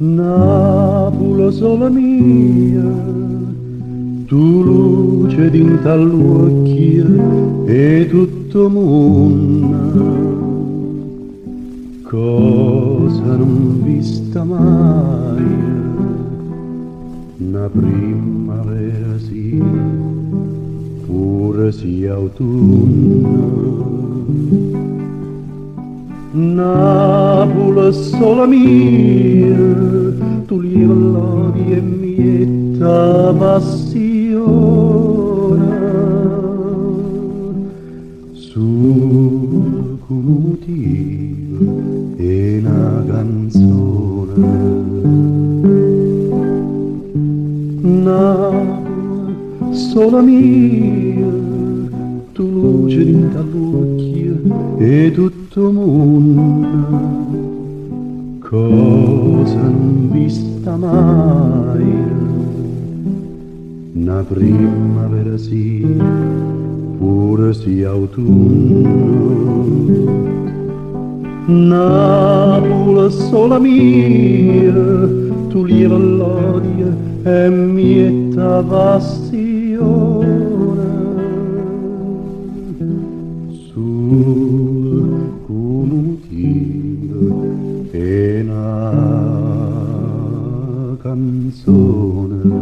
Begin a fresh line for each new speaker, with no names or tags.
Napoli sola mia, tu luce dinta all'occhio e tutto mondo, cosa non vista mai, una primavera sì, pure sì autunno. Napoli sola mia, tu lieva l'odio e mietta passione sul motivo e una canzone. Napoli sola mia, tu luce dall'occhio e tutto mondo, cosa non vista mai, una primavera sì, pure sì autunno. Napoli sola mia, tu lieva l'odio e mietta passione sul motivo e una canzone.